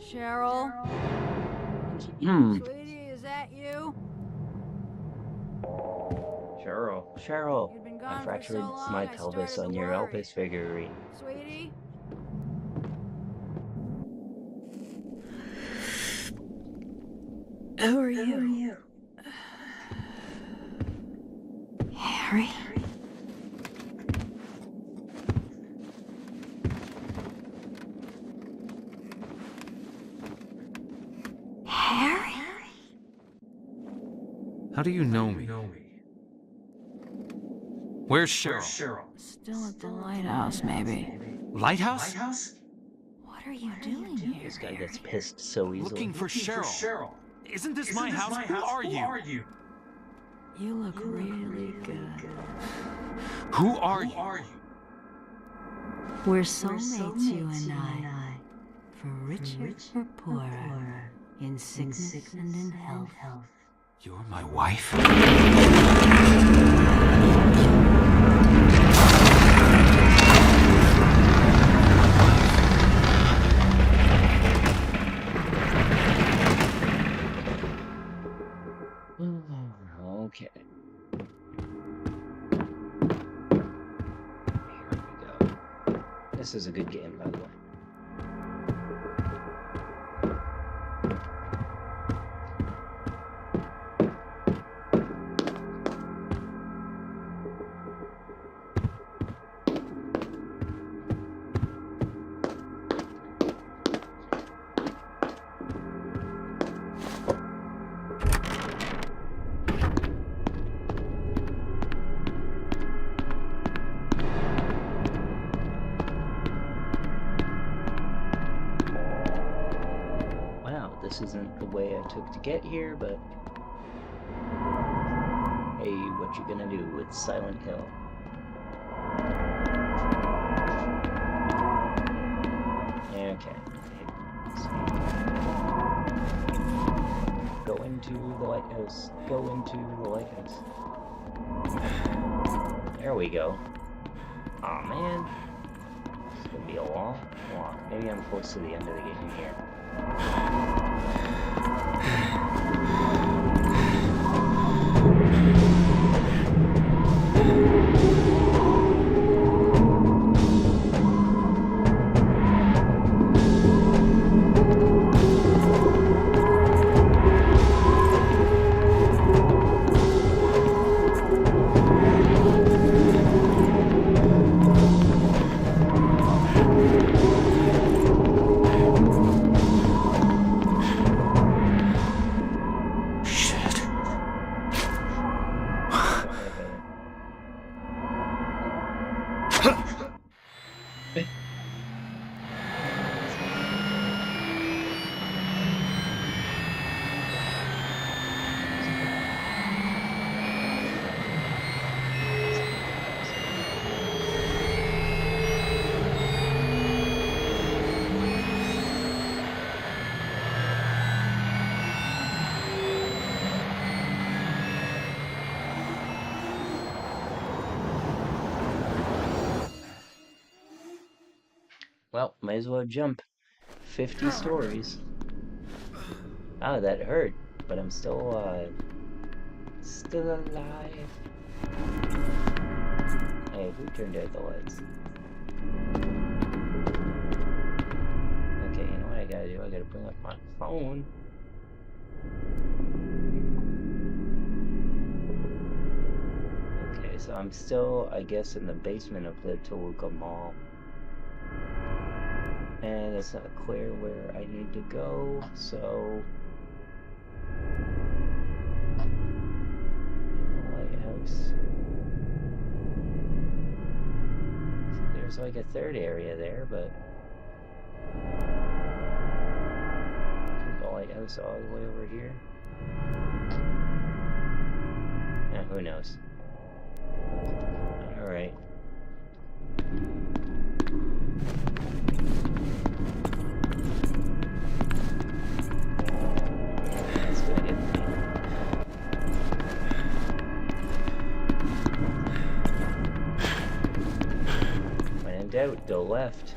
Cheryl? Hmm. Sweetie, is that you? Cheryl, You've been I gone for fractured so long, my I pelvis started on to your worry. Elvis figurine. Sweetie? Who are you? Harry? Harry? How do you know me? Where's Cheryl? Still at the lighthouse, maybe. Lighthouse? What are you doing here? This guy gets pissed so easily. Looking for Cheryl. Isn't this my house? Who are you? You look really good. Who are you? We're soulmates, you and I. For richer or poorer, in sickness and in health. You're my wife? Okay. Here we go. This is a good game, by the way. This isn't the way I took to get here, but hey, what you gonna do with Silent Hill? Okay. So, go into the lighthouse. Go into the lighthouse. There we go. Aw, man. It's gonna be a long walk. Maybe I'm close to the end of the game here. Well, might as well jump. 50 stories. Oh, that hurt, but I'm still alive. Still alive. Hey, who turned out the lights? Okay, you know what I gotta do? I gotta bring up my phone. Okay, so I'm still, I guess, in the basement of the Toluca Mall. And it's not clear where I need to go, so... in the lighthouse. There's like a third area there, but... isn't the lighthouse all the way over here? Eh, who knows? Alright. That's gonna get me. When in doubt, go left.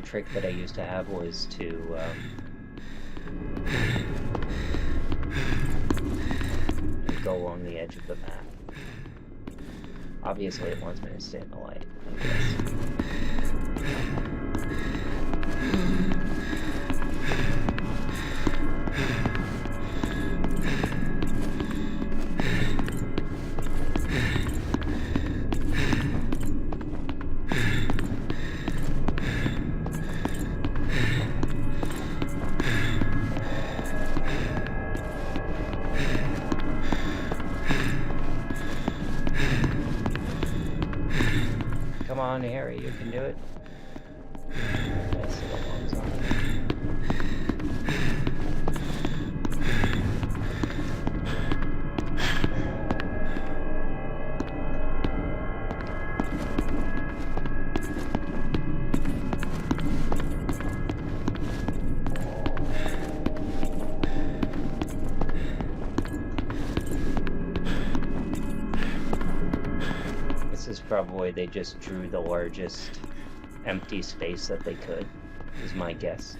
trick that I used to have was to go along the edge of the map. Obviously, it wants me to stay in the light, I guess. Come on, Harry, you can do it. Yes, it belongs on. This is probably they just drew the largest empty space that they could, is my guess.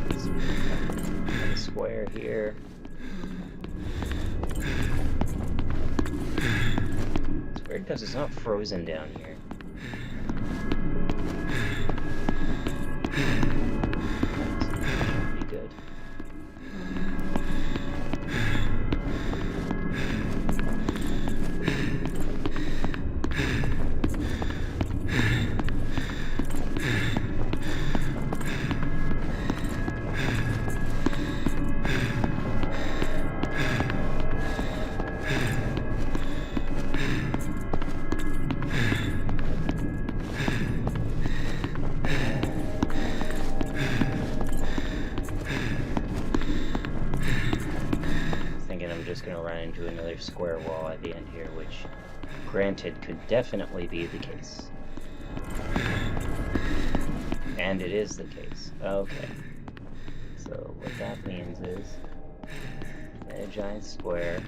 A square here. It's weird because it's not frozen down here. Pretty good. Gonna run into another square wall at the end here, which, granted, could definitely be the case. And it is the case. Okay. So what that means is a giant square.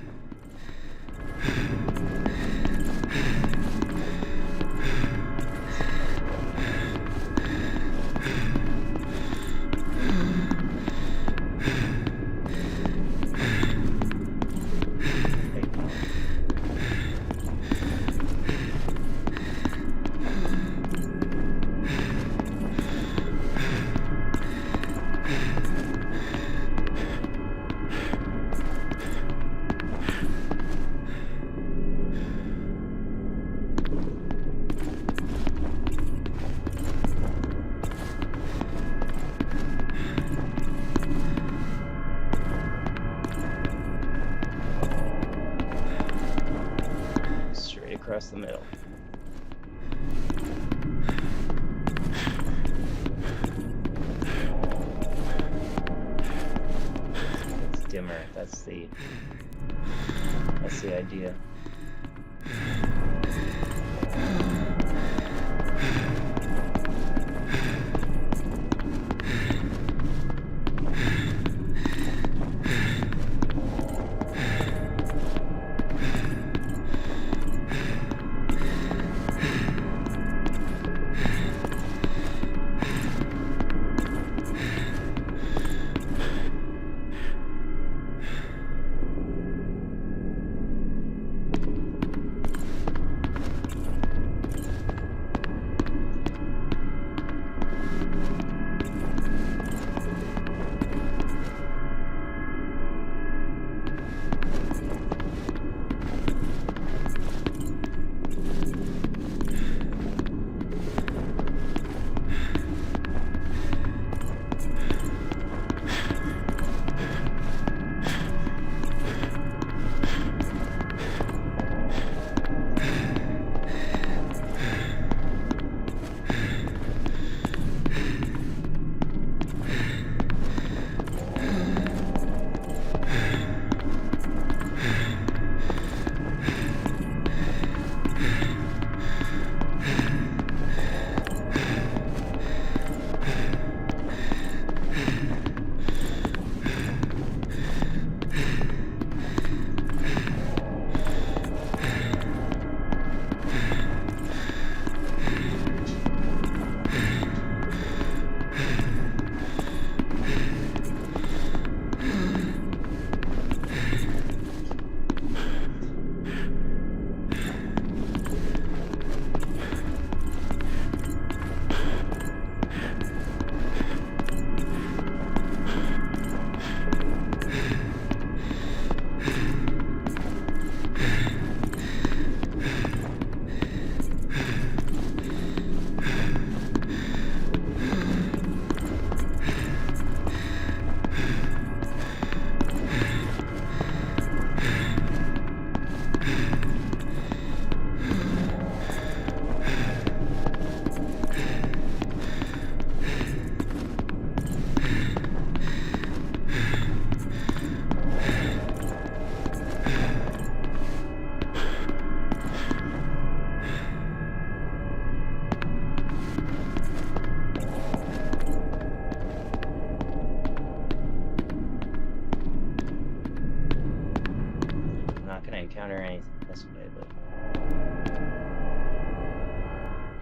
Across the middle. It's dimmer. That's the idea.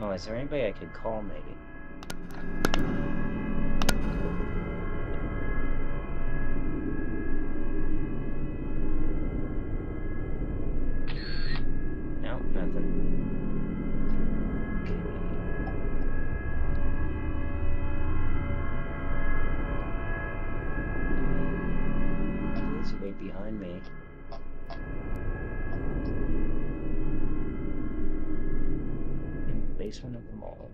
Oh, is there anybody I could call, maybe? No, nothing. He's right behind me. Basement of the mall.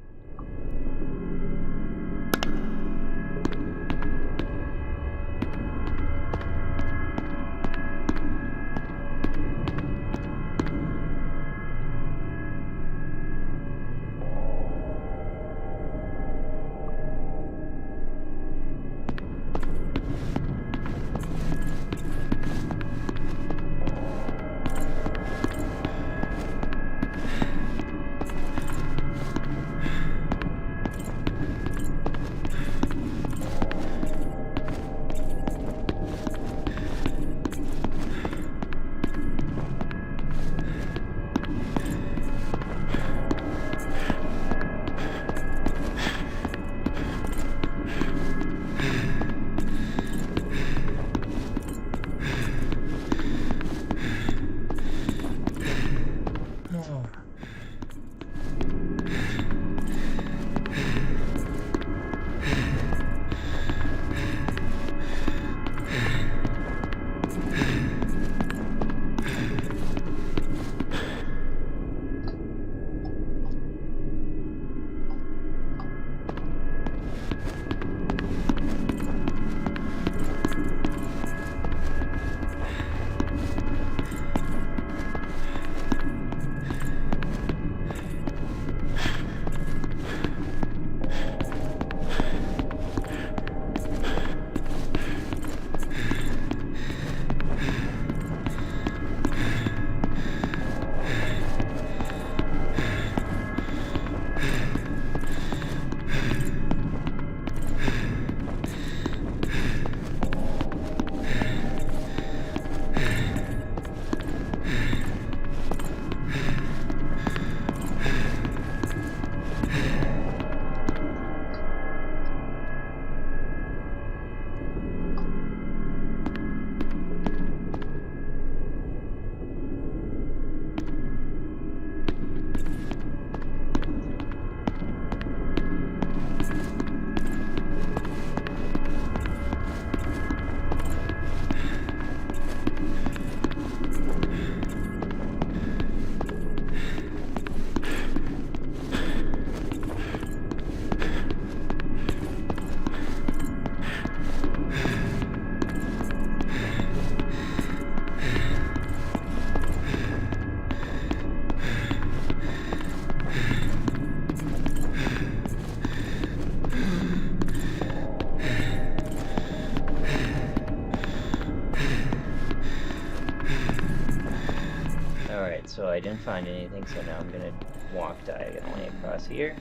So I didn't find anything, so now I'm gonna walk diagonally across here.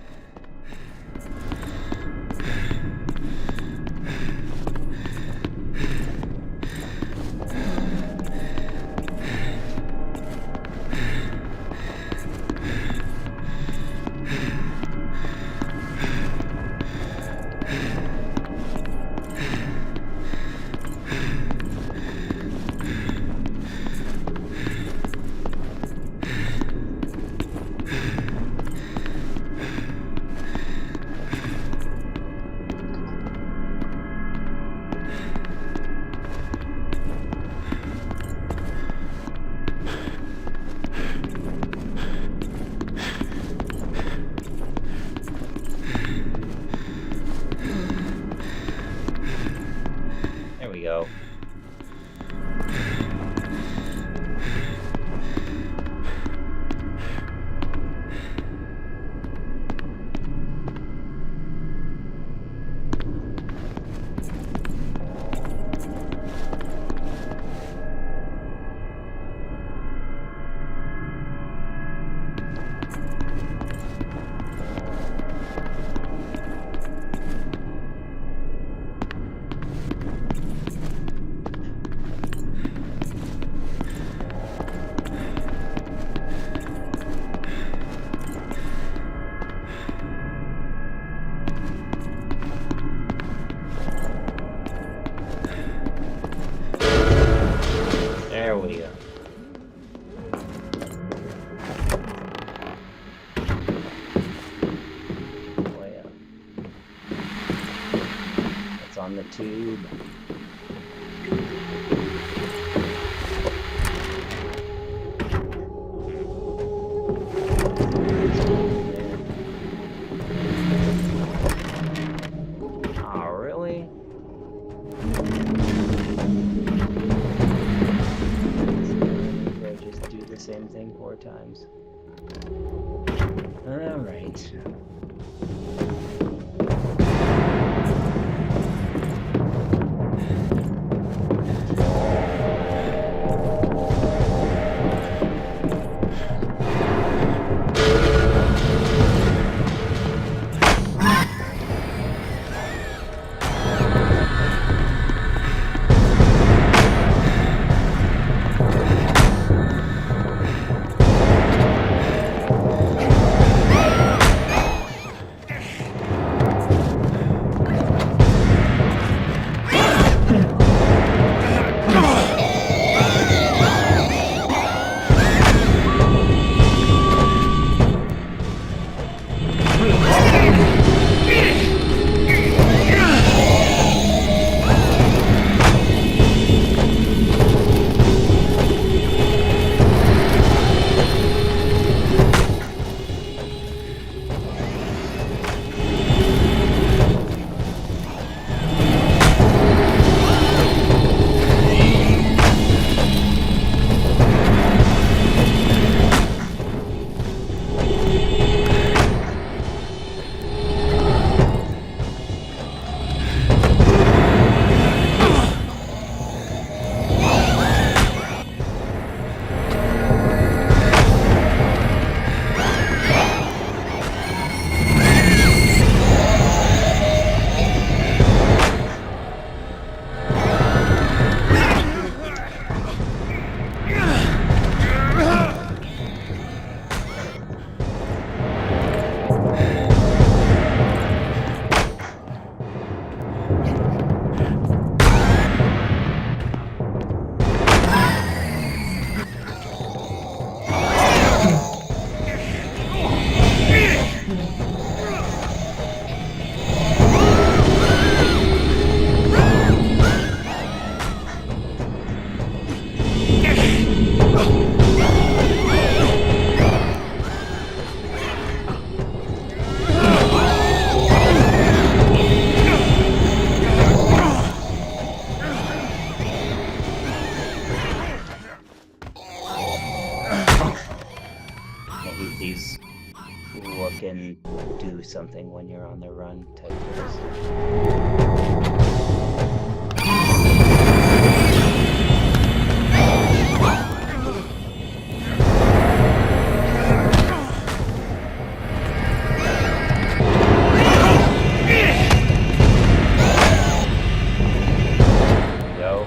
the tube. Oh, really? Or just do the same thing 4 times. Alright. These look and do something when you're on the run type Go.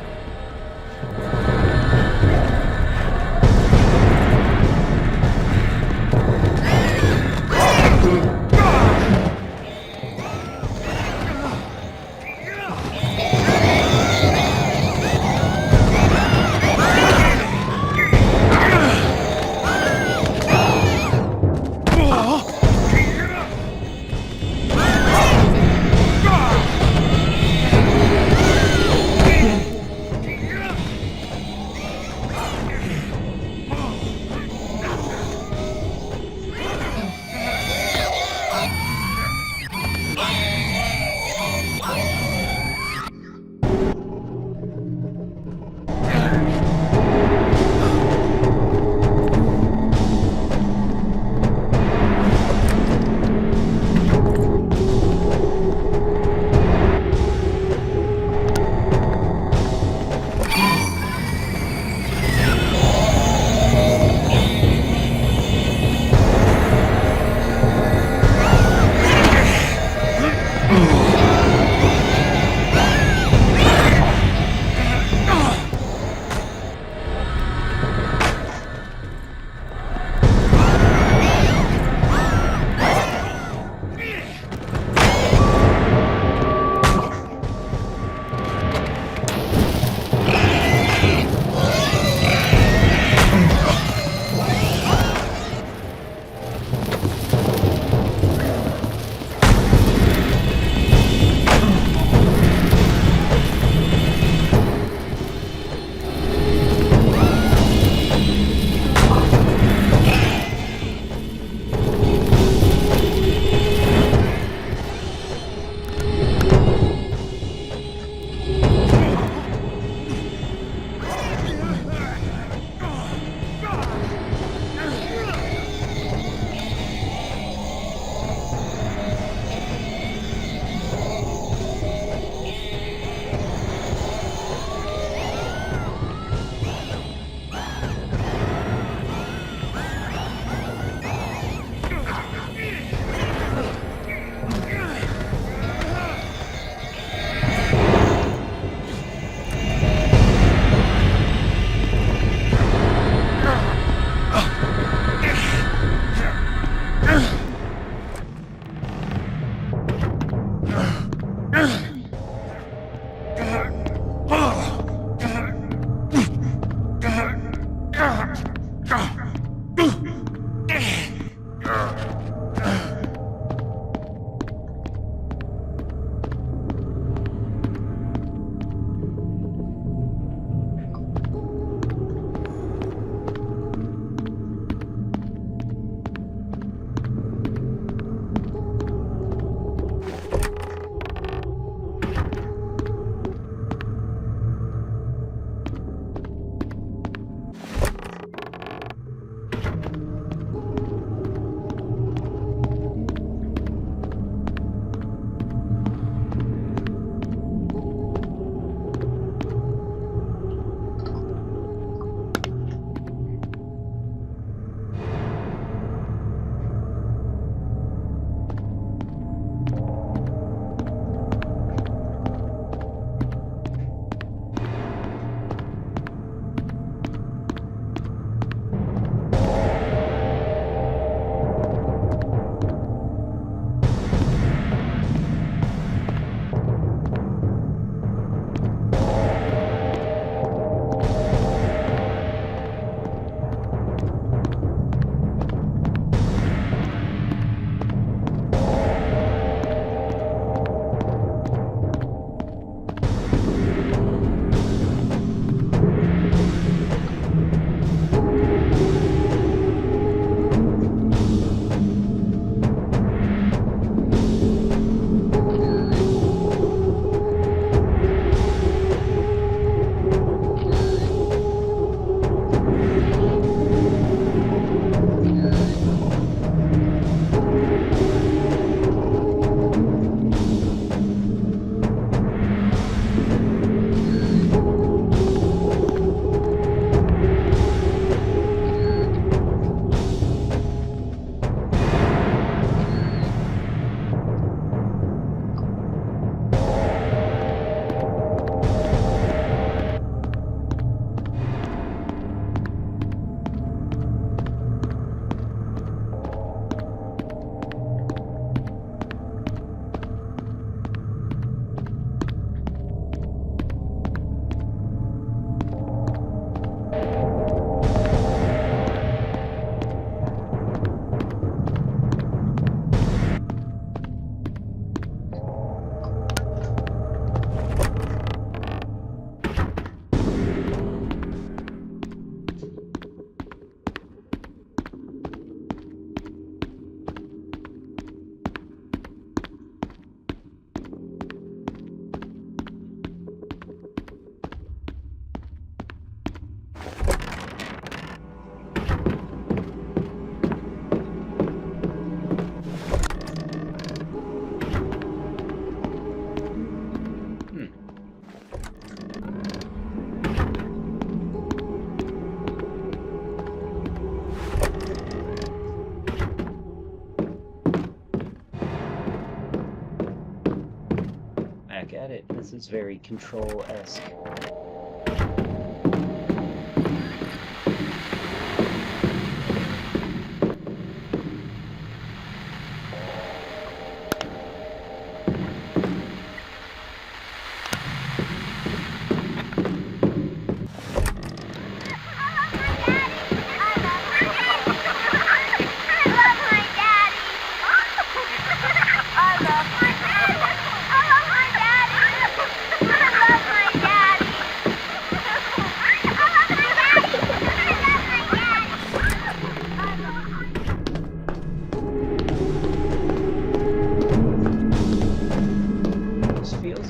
get it. This is very Control-esque.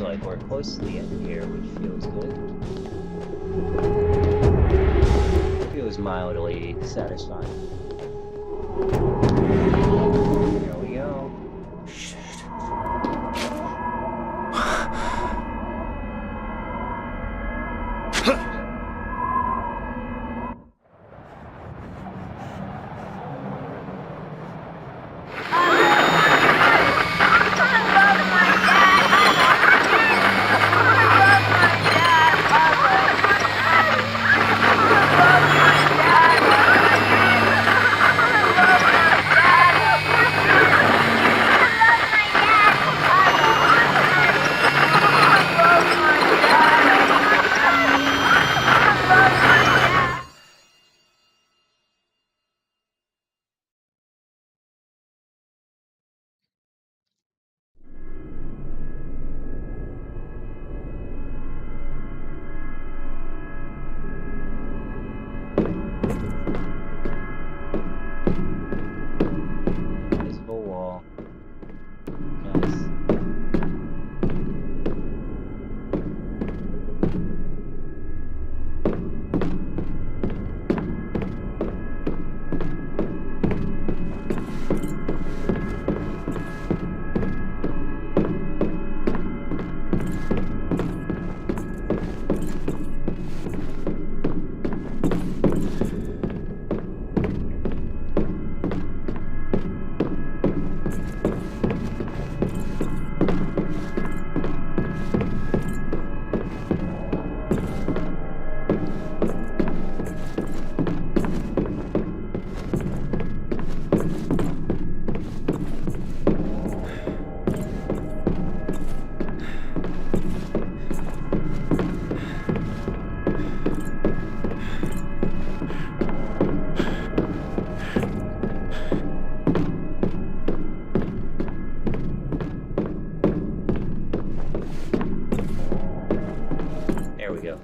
Like we're close to the end here, which feels good. Feels mildly satisfying. Here we go. Shit. Invisible wall. Nice. There we go.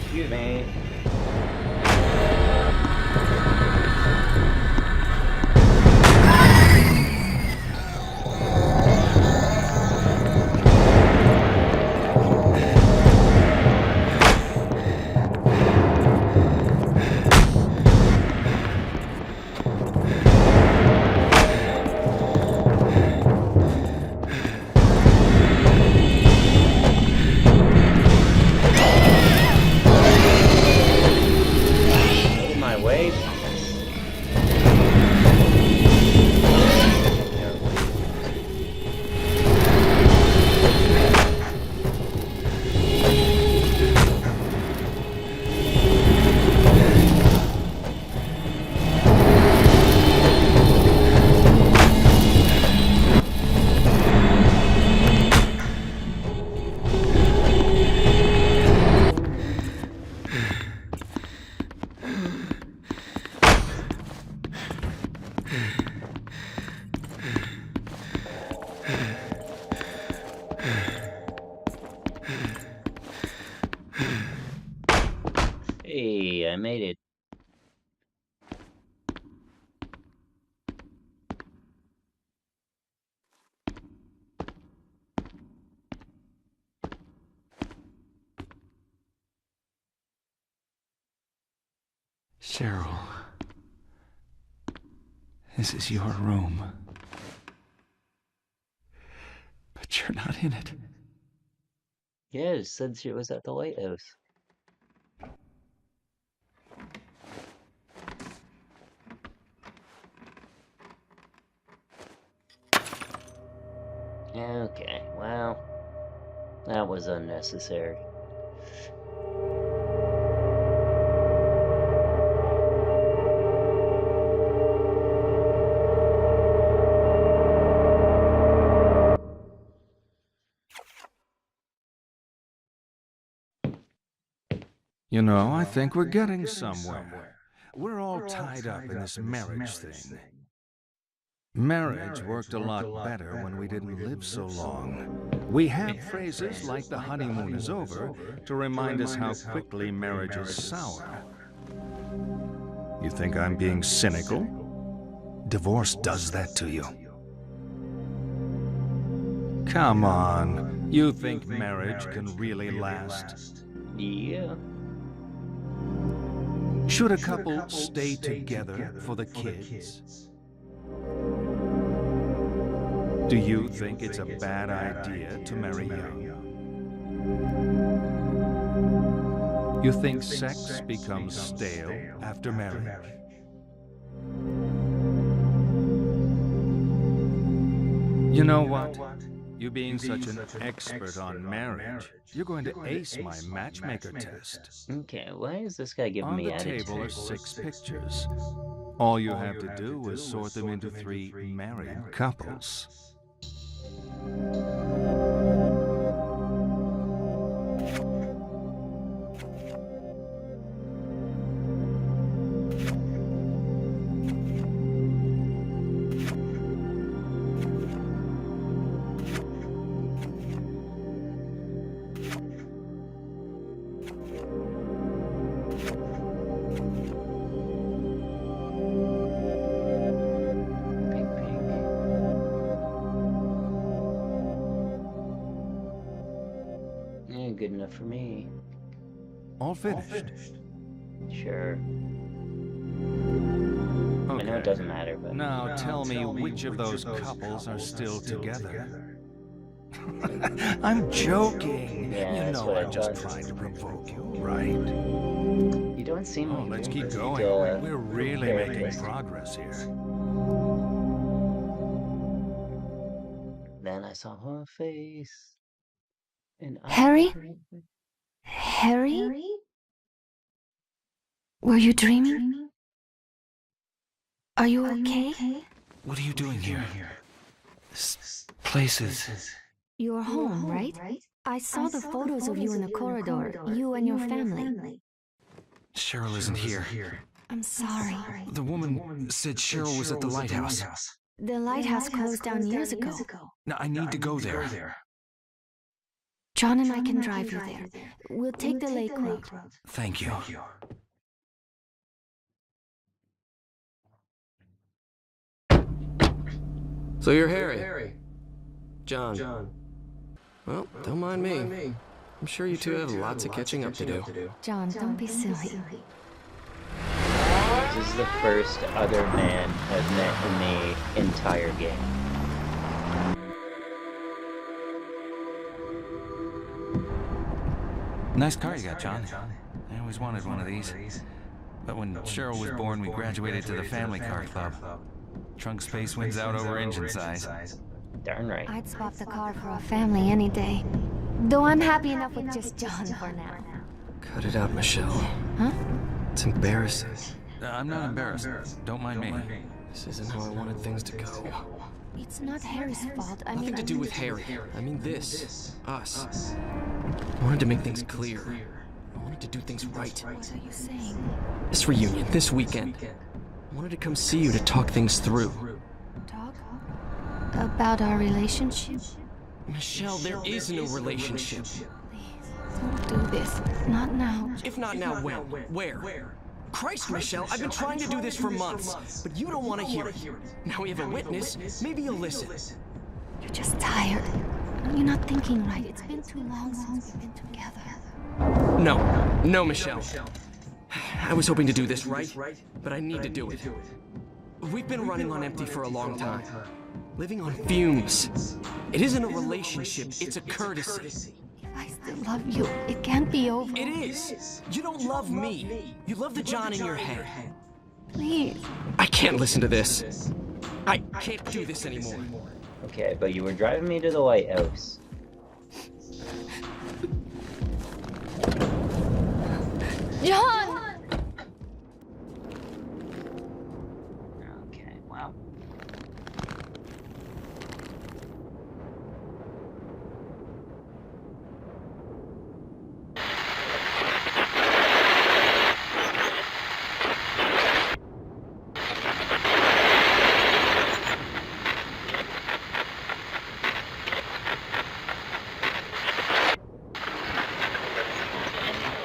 Excuse me. I made it. Cheryl, this is your room. But you're not in it. Yeah, it said she was at the lighthouse. Okay, well, that was unnecessary. You know, I think we're getting somewhere. We're all tied up in this marriage thing. Marriage worked a lot better when we didn't live so long. We have phrases like the honeymoon is over to remind us how quickly marriage is sour. You think I'm being cynical? Divorce does that to you. Come on, you think marriage can really last? Yeah. Should a couple stay together for the kids? Do you think it's a bad idea to marry young? You think sex becomes stale after marriage? You know what? You being such an expert on marriage, you're going to ace my matchmaker test. Okay, why is this guy giving On me the attitude? table are 6 pictures. All you have to do is sort them into 3 married couples. Pink, pink. Yeah, good enough for me. All finished. Sure. I know it Okay. doesn't matter, but Now tell me which of those couples are still together. I'm joking. Yeah, You that's know what I I'm just thought. trying to provoke you, right? you don't seem Oh, like let's you're keep ready going. to, We're really making therapist. progress here. Then I saw her face. And Harry? Harry? Were you dreaming? Are you okay? What are you doing here? This place is... You're home, right? I saw the photos of you in the corridor, you and your family. Cheryl isn't here. I'm sorry. The woman said Cheryl was at the lighthouse. The lighthouse closed down years ago. Now, I need to go there. John and I can drive you there. We'll take the lake road. Thank you. So you're Harry. John. Well, don't mind me. I'm sure you two have lots of catching up to do. John, don't be silly. This is the first other man I've met in the entire game. Nice car you got, John. I always wanted one of these. But when Cheryl was born, we graduated to the family car club. Trunk space wins out over engine size. Darn right. I'd swap the car for a family any day. Though I'm happy enough with just John for now. Cut it out, Michelle. Huh? It's embarrassing. I'm not embarrassed. Don't mind me. This isn't how I wanted things to go. It's not Harry's fault. I Nothing mean, to do with Harry. I mean this. Us. I wanted to make things clear. I wanted to do things right. What are you saying? This reunion, this weekend. I wanted to come see you to talk things through. Talk? About our relationship? Michelle, there is no relationship. Please, don't do this. Not now. If not now, when? Where? Christ, Michelle, I've been trying to do this for months, but you don't want to hear it. Now we have a witness, maybe you'll listen. You're just tired. You're not thinking right. It's been too long since we've been together. No, Michelle. I was hoping to do this right, but I need to do it. We've been running on empty for a long time. Living on fumes. It isn't a relationship, it's a courtesy. If I still love you, it can't be over. It is! You don't love me. You love the John in your head. Please. I can't listen to this. I can't do this anymore. Okay, but you were driving me to the White House. John! Okay, wow.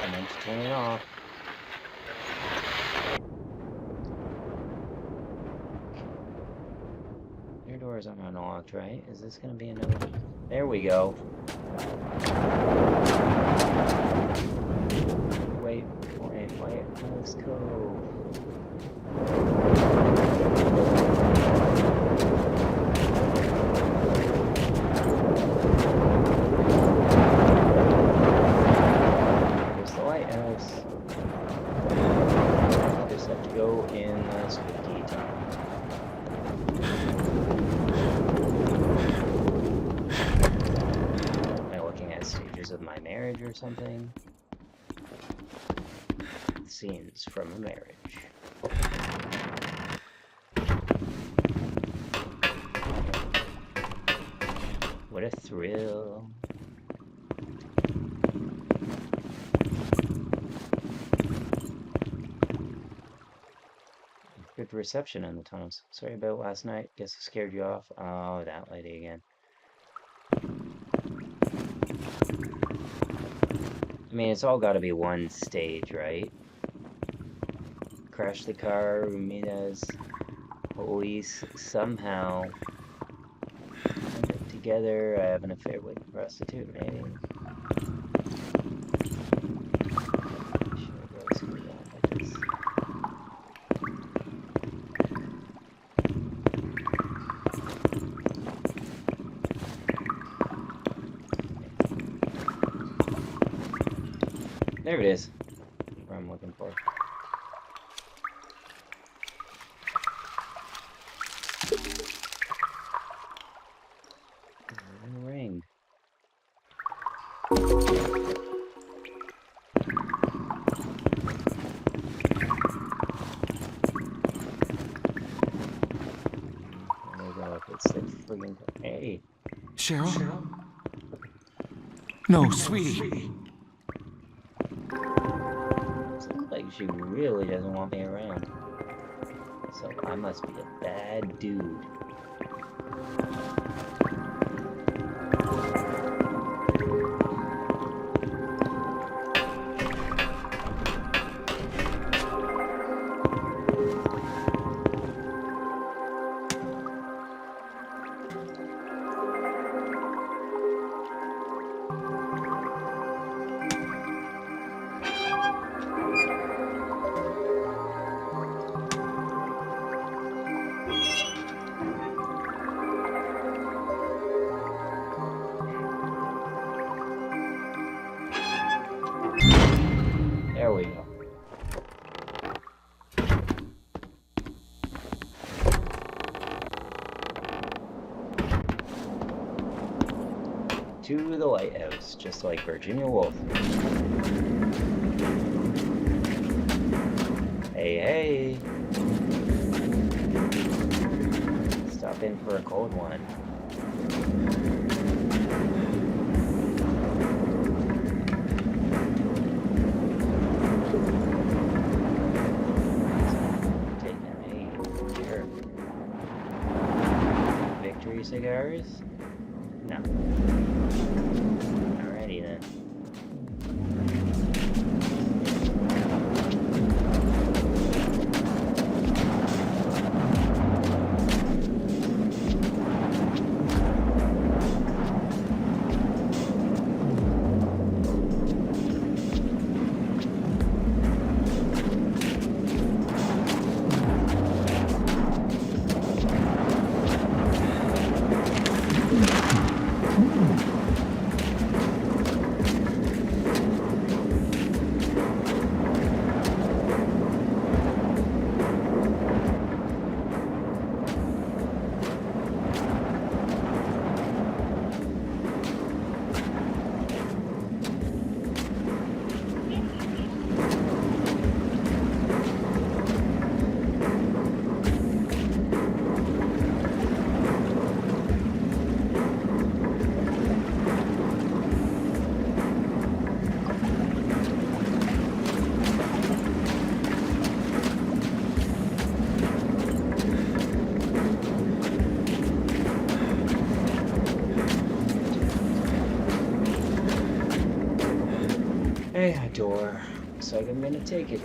I meant to turn it off. Your doors are unlocked, right? Is this gonna be another? There we go. Wait, let's go. Here's the lighthouse. I just have to go in the spooky tunnel. Am I looking at stages of my marriage or something? Scenes from a marriage. What a thrill. Good reception in the tunnels. Sorry about last night. Guess I scared you off. Oh, that lady again. I mean, it's all got to be one stage, right? Crash the car, Ramirez, police, somehow end up together. I have an affair with a prostitute, maybe. Sure, let's go on with this. There it is. What I'm looking for. Ring. There we go. It's the friggin' hey. Cheryl? No, sweetie. Seems like she really doesn't want me around. So I must be a bad dude. There we go. To the lighthouse, just like Virginia Woolf. Hey, hey. Stop in for a cold one. Victory cigars? No. Alrighty then. Okay, a door. Looks like I'm gonna take it.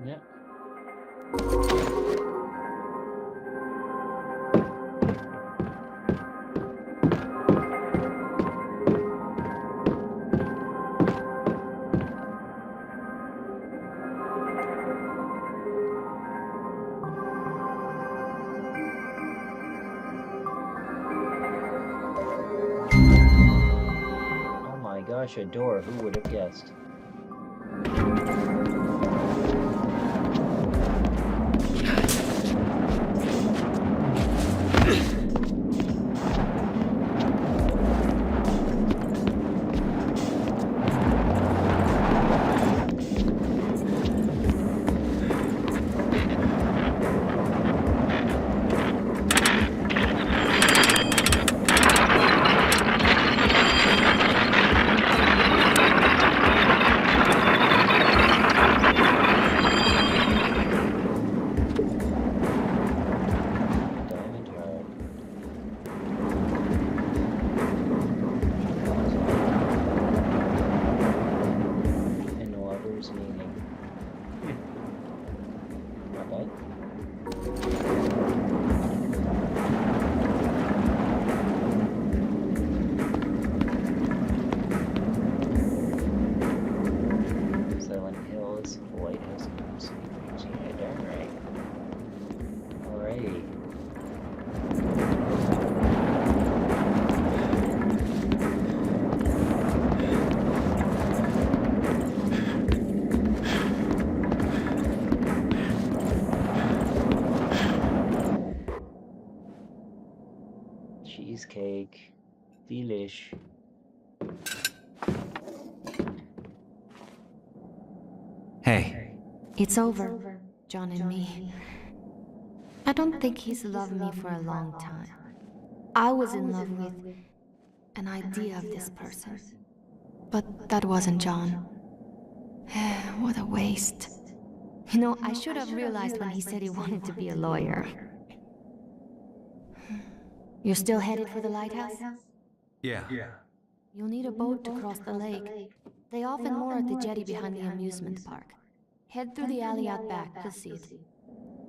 Yep. Oh my gosh, a door. Who would have guessed? Diamond heart. And no other's meaning. Not bad. Silent Hills, Lighthouse, yeah, darn right. Alrighty. Cheesecake. Delish. Hey, It's over, John and me. I don't think he's loved me for a long time. I was in love with an idea of this person. But that wasn't John. What a waste. You know, I should have realized when he said he wanted to be a lawyer. You're still headed for the lighthouse? Yeah. You'll need a boat to cross the lake. They often moor at the jetty behind the amusement park. Head through the alley out back, you'll see it.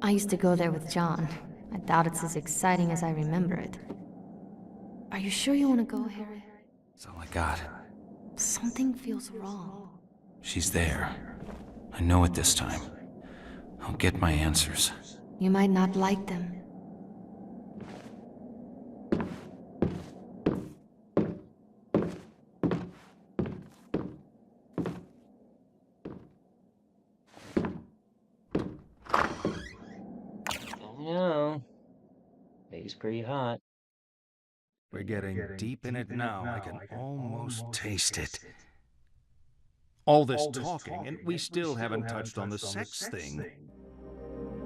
I used to go there with John. I doubt it's as exciting as I remember it. Are you sure you want to go, Harry? that's all I got. Something feels wrong. She's there. I know it this time. I'll get my answers. You might not like them. No. He's pretty hot. We're getting deep in it now. I can almost taste it. All this talking, and we still haven't touched on the sex thing.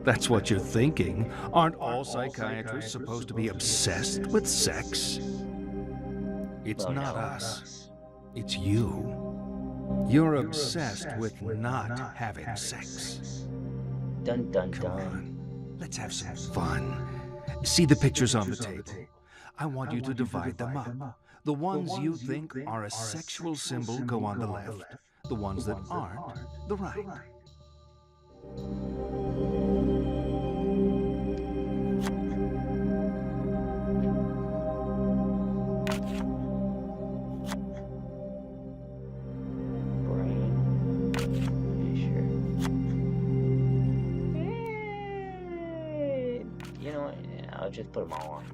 That's what you're thinking. Aren't all psychiatrists supposed to be obsessed with sex? It's Well, not no. us. It's you. You're obsessed with not having sex. Dun dun Come dun. on, let's have some fun. See the pictures on the table. I want you to divide them up. The ones you think are a sexual symbol go on the left. The ones that aren't, the right. Brain. Fisher. You know what? Yeah, I'll just put them all on.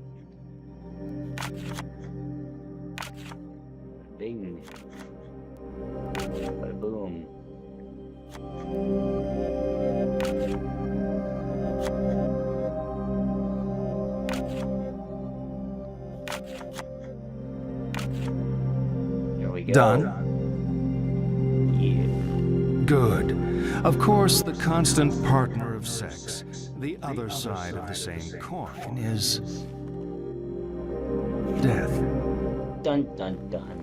Bing. Bada boom. There we go. Done? Yeah. Good. Of course, the constant partner of sex. The other side of the same coin is death. Dun dun dun.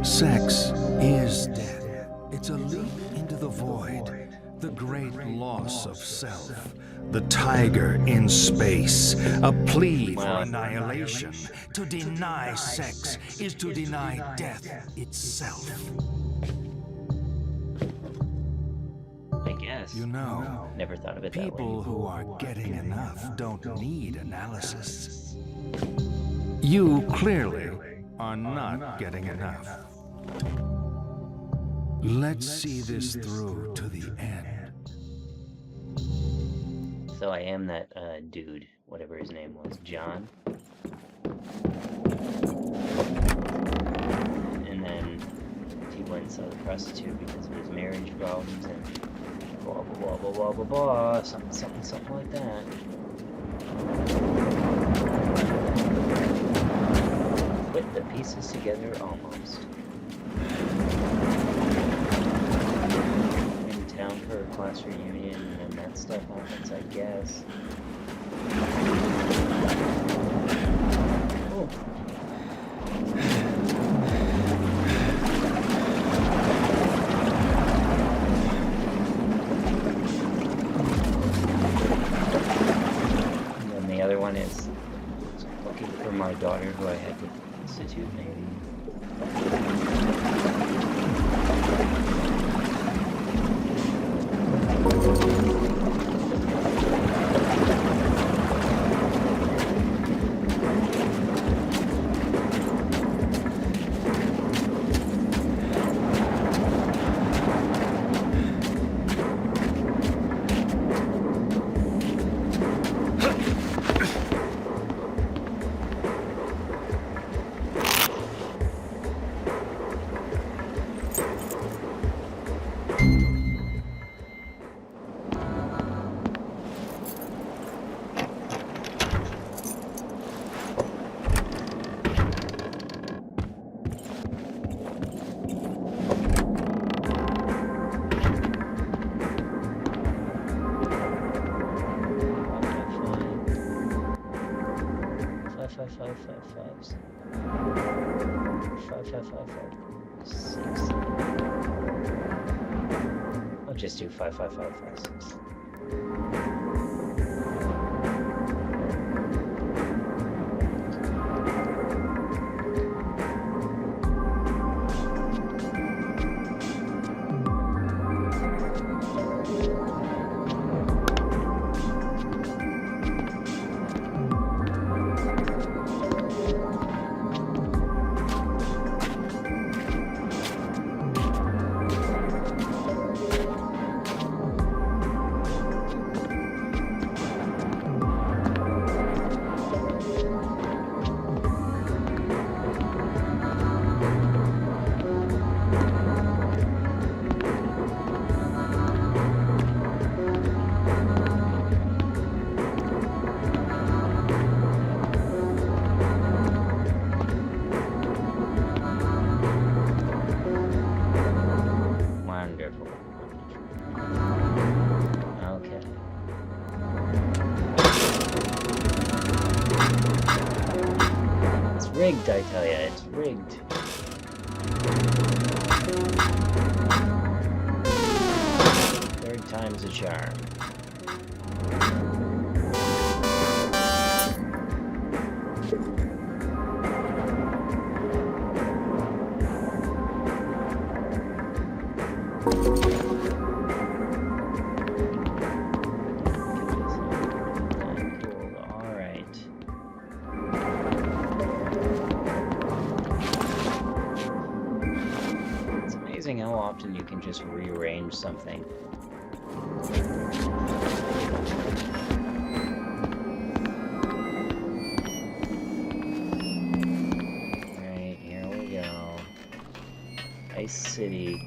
Sex is death. It's a leap into the void, the great loss of self, the tiger in space, a plea for annihilation. To deny sex is to deny death itself. I guess. You know, Never thought of it that way. people who are getting enough don't need analysis. You clearly are not getting enough. Let's see this through to the end. So I am that dude, whatever his name was, John. And then he went and saw the prostitute because of his marriage problems and blah blah blah blah blah blah blah, something like that. Put the pieces together almost. In town for a class reunion, and that stuff happens, I guess. Oh. And then the other one is looking for my daughter who I had with the institute, maybe. Six. I'll just do 5, 5, 5, 5, 6. Rigged, I tell ya, it's rigged. Third time's a charm. How often you can just rearrange something. Alright, here we go. Ice City.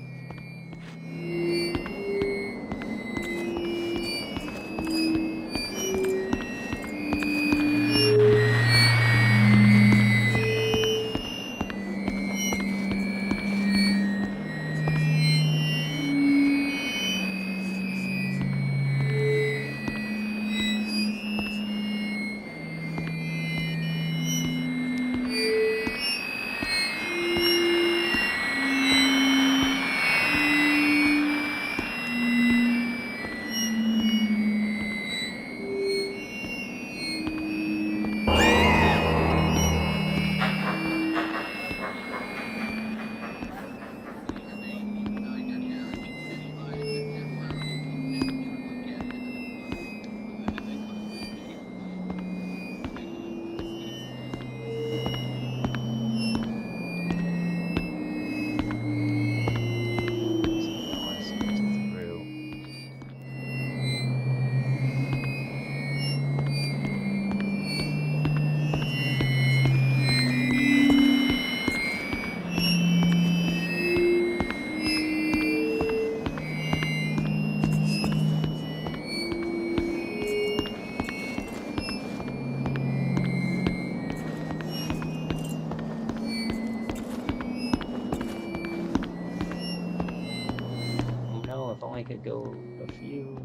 go a few.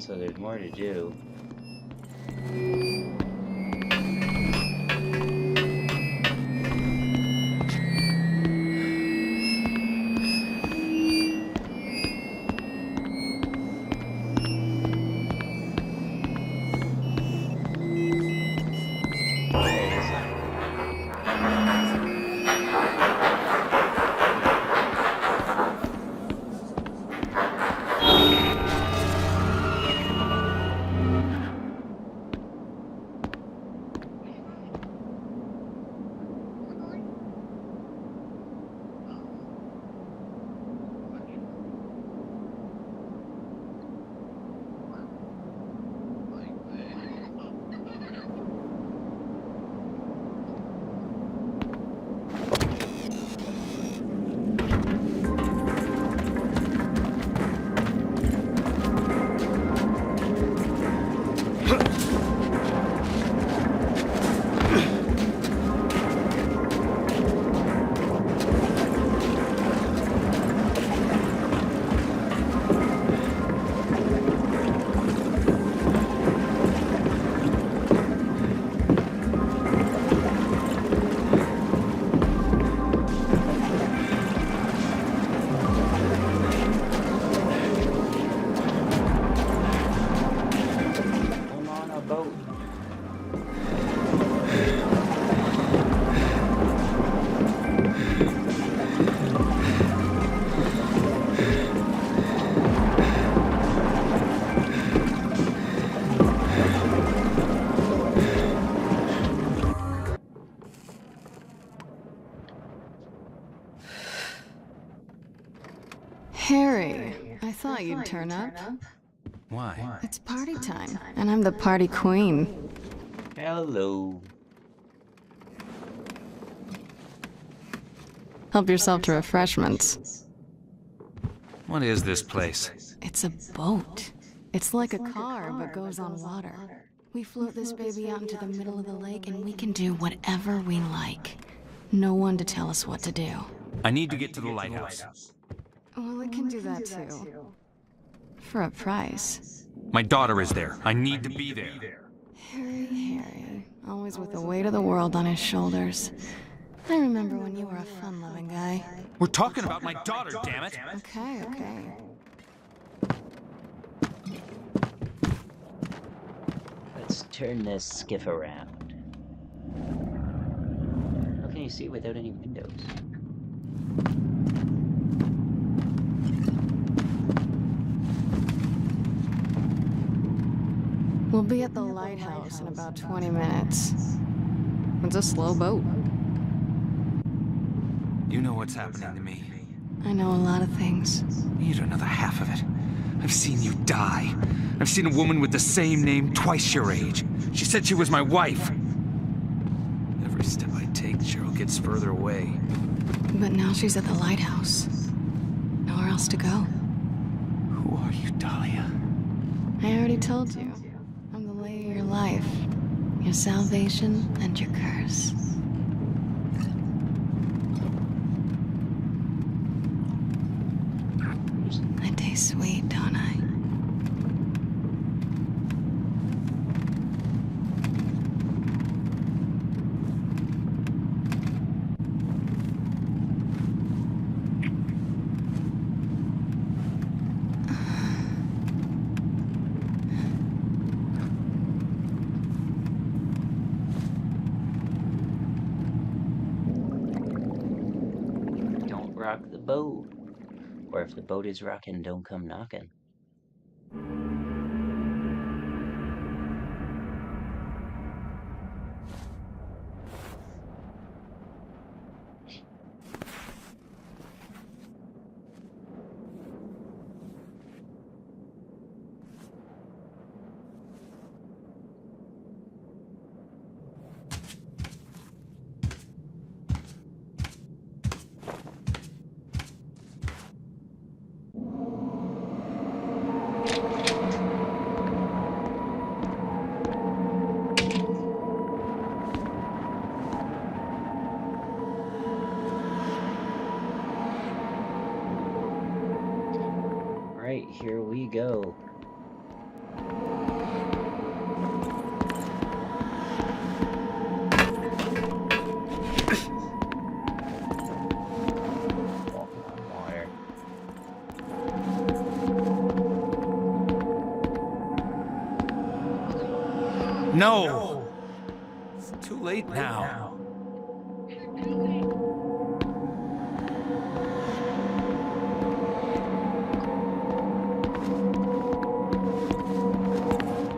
So there's more to do. Harry, I thought you'd turn up. Why? It's party time, and I'm the party queen. Hello. Help yourself to refreshments. What is this place? It's a boat. It's like a car, but goes on water. We float this baby out into the middle of the lake, and we can do whatever we like. No one to tell us what to do. I need to get to the lighthouse. Well, it can do that too. For a price. My daughter is there. I need to be there. Harry, always with the weight of the world on his shoulders. I remember when you were a fun-loving guy. We're talking about my daughter, damn it! Okay. Let's turn this skiff around. How can you see without any windows? We'll be at the lighthouse in about 20 minutes. It's a slow boat. You know what's happening to me. I know a lot of things. You don't know the half of it. I've seen you die. I've seen a woman with the same name twice your age. She said she was my wife. Every step I take, Cheryl gets further away. But now she's at the lighthouse. Nowhere else to go. Who are you, Dahlia? I already told you. I'm the lady of your life. Your salvation and your curse. I taste sweet, don't I? rock the boat. Or if the boat is rocking, don't come knocking. Right, here we go. Walking on water. No! It's too late now.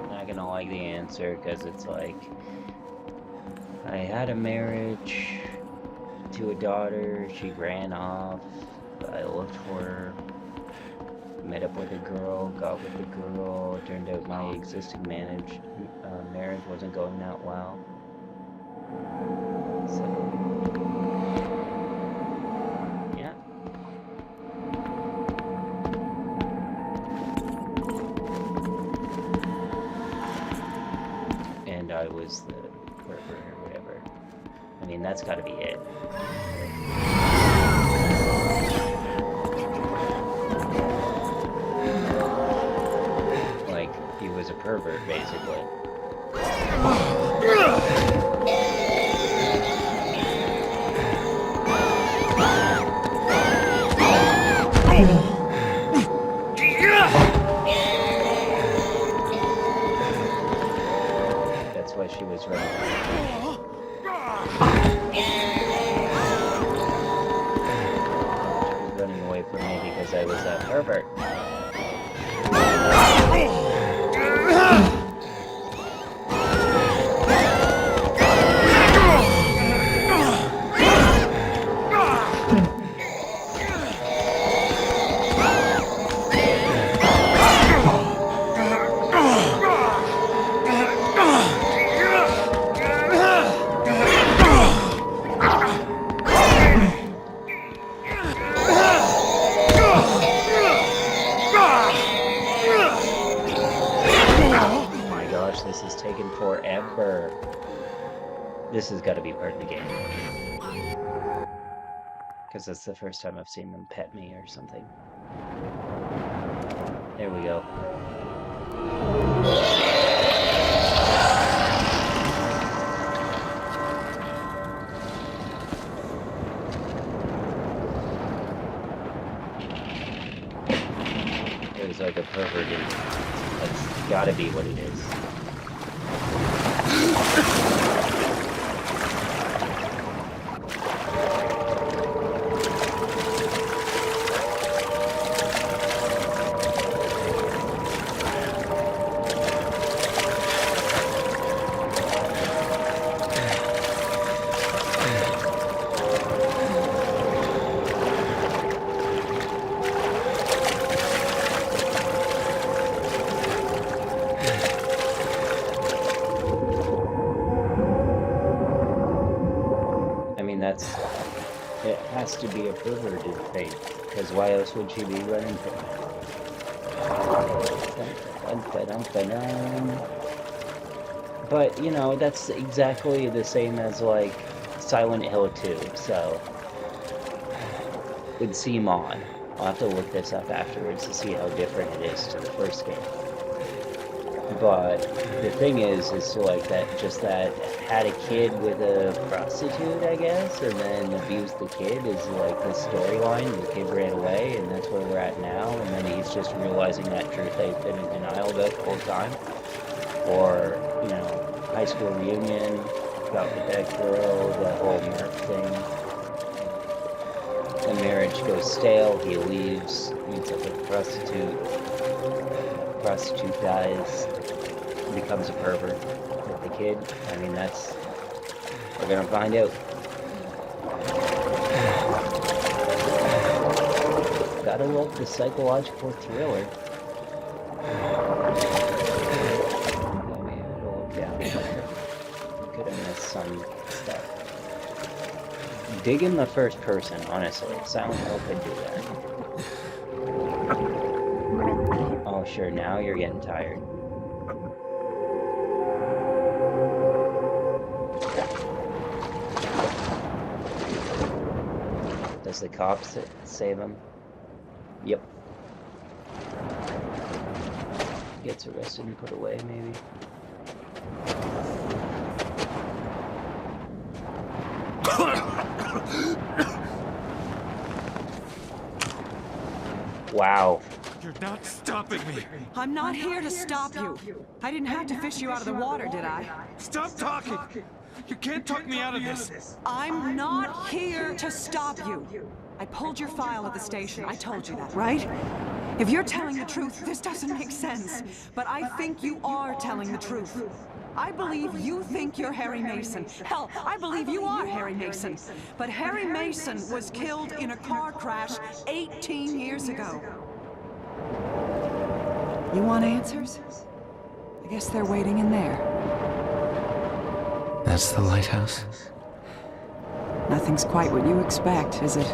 Not gonna like the answer because it's like I had a marriage to a daughter, she ran off, I looked for her, met up with a girl, got with the girl, turned out my existing marriage wasn't going that well. So, yeah. And I was the pervert or whatever. I mean, that's gotta be it. Like, he was a pervert, basically. That's why she was running. She was running away from me because I was a pervert. This is taking forever. This has got to be part of the game. Because that's the first time I've seen them pet me or something. There we go. It was like a pervert. That's gotta be what it is. It has to be a perverted thing, because why else would she be running from it? But, you know, that's exactly the same as, like, Silent Hill 2, so with Simon. I'll have to look this up afterwards to see how different it is to the first game. But the thing is like that had a kid with a prostitute, I guess, and then abused the kid is like the storyline. The kid ran away, and that's where we're at now. And then he's just realizing that truth they've been in denial about the whole time. Or, you know, high school reunion, got with that girl, the whole Murph thing. The marriage marriage goes stale, he leaves, meets up with a prostitute. Prostitute dies, becomes a pervert with the kid. I mean, that's... we're gonna find out. Gotta love the psychological thriller. Could have missed some stuff. Dig in the first person, honestly. Silent Hill could do that. Oh, sure, now you're getting tired. Does the cops save him? Yep. Gets arrested and put away, maybe. Wow. You're not stopping me. I'm not here to stop you. I didn't have to fish you out of the water, did I? Stop talking. You can't talk me out of this. I'm not here to stop you. I pulled your file at the station. I told you that, right? If you're telling the truth, this doesn't make sense. But I think you are telling the truth. I believe you think you're Harry Mason. Hell, I believe you are Harry Mason. But Harry Mason was killed in a car crash 18 years ago. You want answers? I guess they're waiting in there. That's the lighthouse? Nothing's quite what you expect, is it?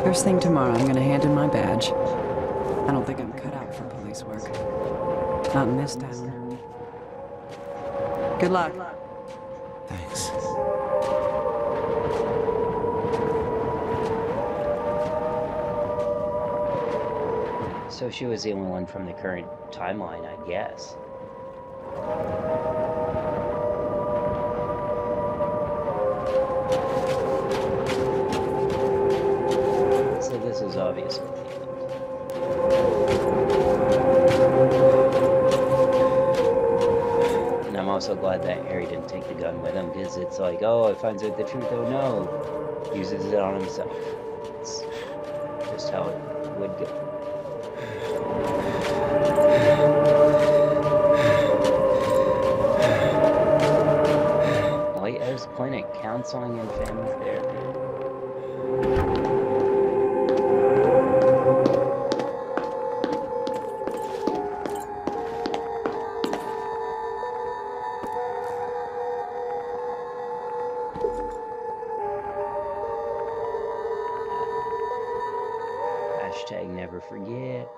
First thing tomorrow, I'm gonna hand in my badge. I don't think I'm cut out for police work. Not in this town. Good luck. Thanks. So she was the only one from the current timeline, I guess. So this is obvious. And I'm also glad that Harry didn't take the gun with him, because it's like, oh, it finds out the truth, oh no. Uses it on himself. It's just how it would go. Lighthouse Clinic, counseling and family therapy. Hashtag never forget.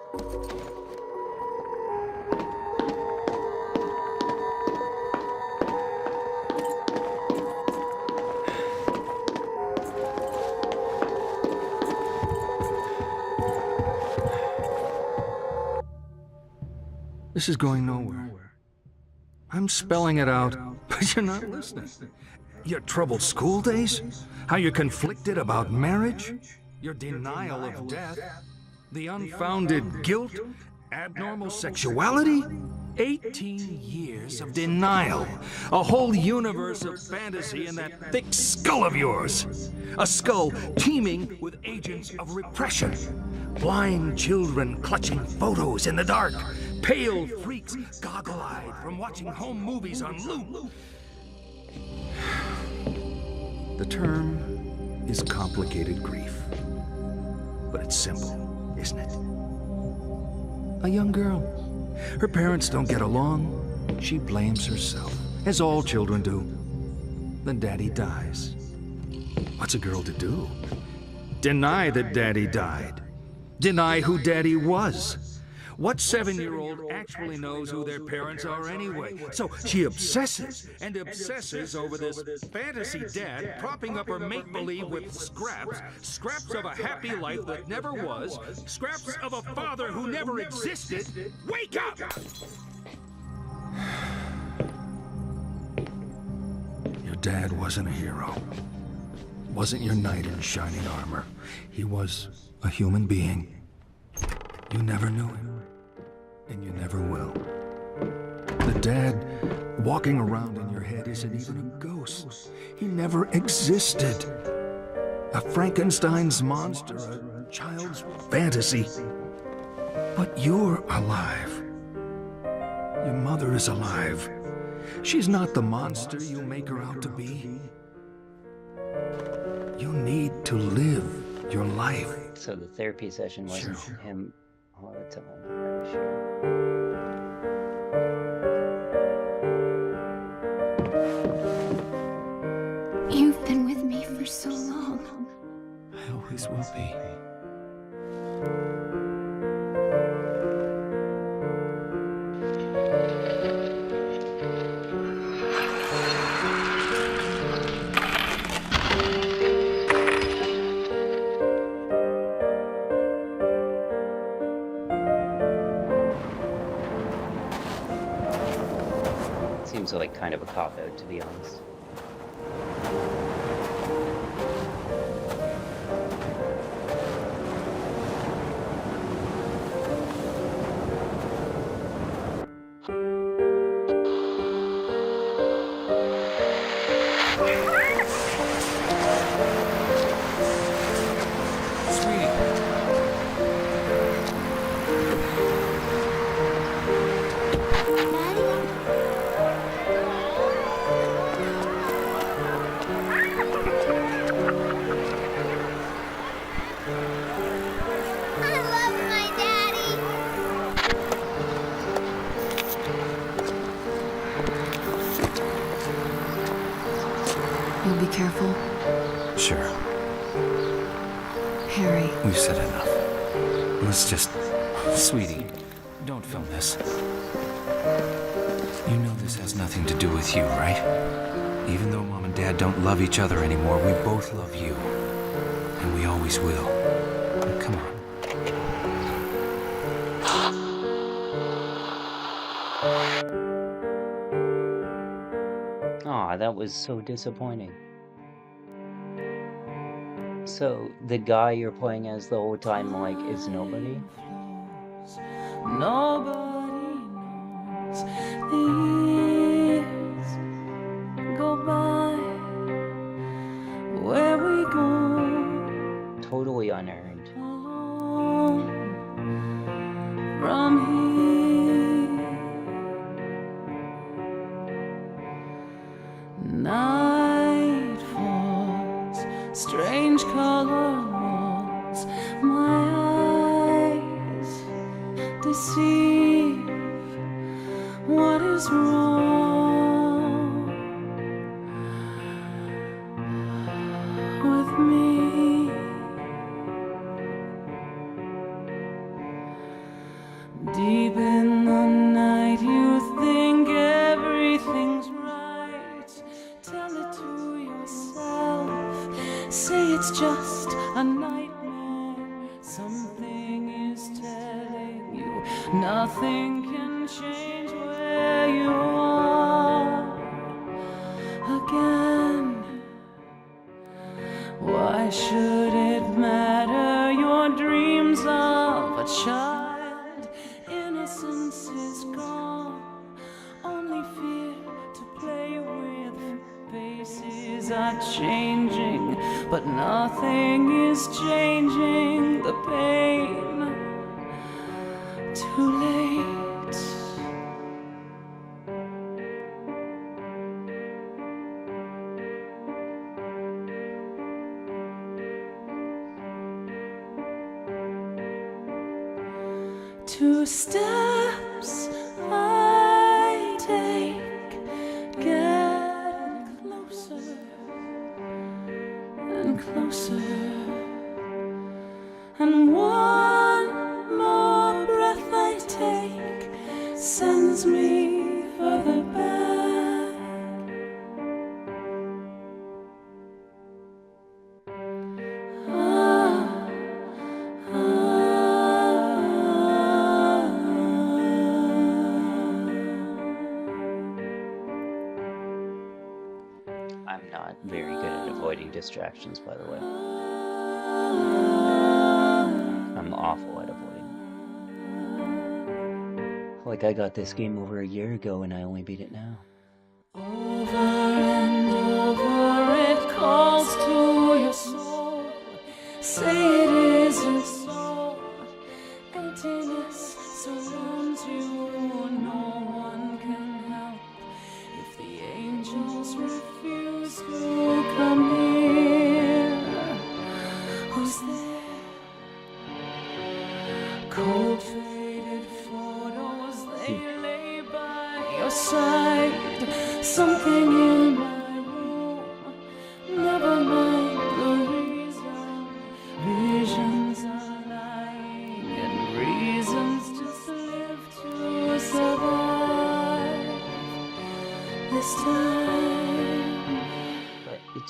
This is going nowhere. I'm spelling it out, but you're not listening. Your troubled school days? How you're conflicted about marriage? Your denial of death? The unfounded guilt? Abnormal sexuality? 18 years of denial. A whole universe of fantasy in that thick skull of yours. A skull teeming with agents of repression. Blind children clutching photos in the dark. Pale freaks goggle-eyed from watching home movies on loop. The term is complicated grief. But it's simple, isn't it? A young girl. Her parents don't get along. She blames herself, as all children do. Then daddy dies. What's a girl to do? Deny that daddy died. Deny who daddy was. What 7-year-old actually knows who their parents are anyway? So she obsesses and obsesses over this fantasy dad propping up her make-believe with scraps of a happy life that never was, scraps of a father who never existed. Wake up! Your dad wasn't a hero. Wasn't your knight in shining armor. He was a human being. You never knew him. And you never will. The dad walking around in your head isn't even a ghost. He never existed. A Frankenstein's monster, a child's fantasy. But you're alive. Your mother is alive. She's not the monster you make her out to be. You need to live your life. So the therapy session wasn't him all the time. You've been with me for so long. I always will be. Seems like kind of a cop-out, to be honest. You'll be careful? Sure. Harry. We've said enough. Let's just... Sweetie, don't film this. You know this has nothing to do with you, right? Even though Mom and Dad don't love each other anymore, we both love you. And we always will. Now, come on. Aw, that was so disappointing. So, the guy you're playing as the whole time, like, is nobody? Nobody knows the years go by. Where we go Totally unearned. alone from here. Night falls, strange color walls. My eyes deceive. What is wrong with me? Deep in the night you think everything's right. Tell it to yourself. Say it's just a nightmare. Something is telling you nothing can change where you are again. Why should it matter? Your dreams of a child, innocence is gone. Only fear to play with. Faces are changing, but nothing is changing the pain. Too late. Two steps I take, get closer and closer, and one more breath I take sends me further back. I'm not very good at avoiding distractions, by the way. I'm awful at avoiding. Like, I got this game over a year ago and I only beat it now. Over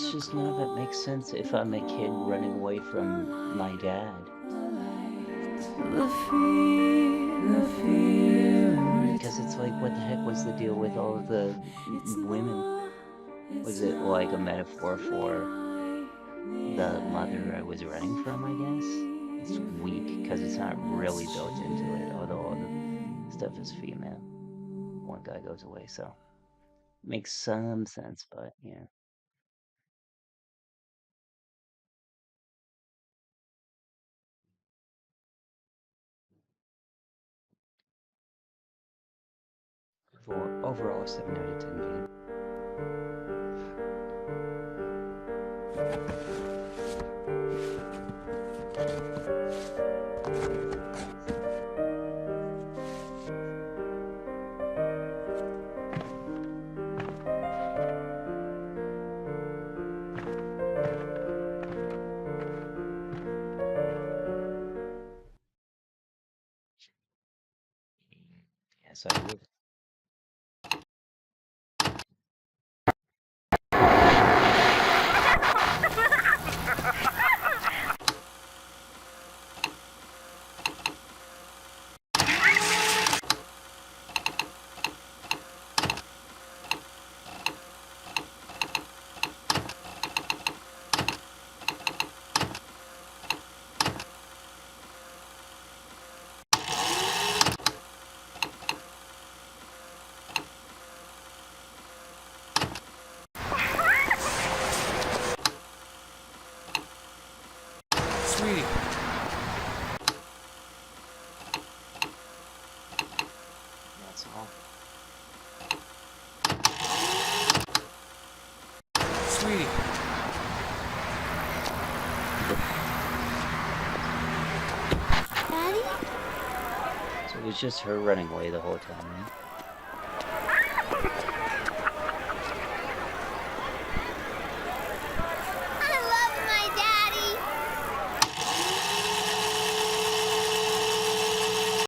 it's just none of it makes sense if I'm a kid running away from my dad. Because it's like, what the heck was the deal with all of the women? Was it like a metaphor for the mother I was running from, I guess? It's weak, because it's not really built into it, although all the stuff is female. One guy goes away, so makes some sense, but yeah. For overall 7 out of 10 game. Yes, I would. Sweetie. That's all. Sweetie. Daddy? So it was just her running away the whole time, right?